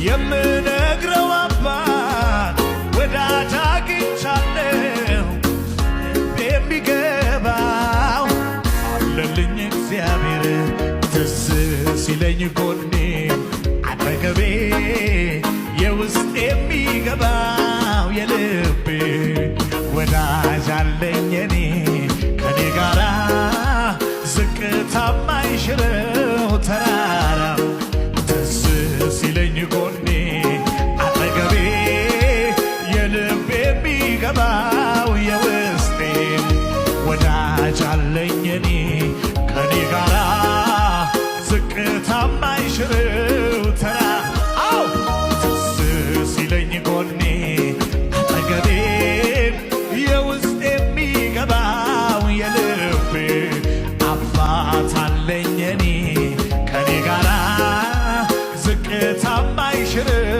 የምነግረው አባት ወዳጅ አግኝቻለሁ የሚገባው አለልኝ እግዚአብሔር ትዝ ሲለኝ ጎኔ አጠገቤ የውስጥ የሚገባው የልቤ ወዳጅ አለኝ እኔ ከኔ ጋራ ዝቅታ ማይሽረው ተራራ ትዝ ሲለኝ ጎኔ አጠገቤ የልቤ የሚገባው የውስጤ ወዳጅ አለኝ እኔ ከኔ ጋራ ዝቅታ ማይሽረው ተራራ አው ትዝ ሲለኝ ጎኔ አጠገቤ የውስጥ የሚገባው የልቤ አባት አለኝ እኔ ከኔ ጋራ ዝቅታ ማይሽረው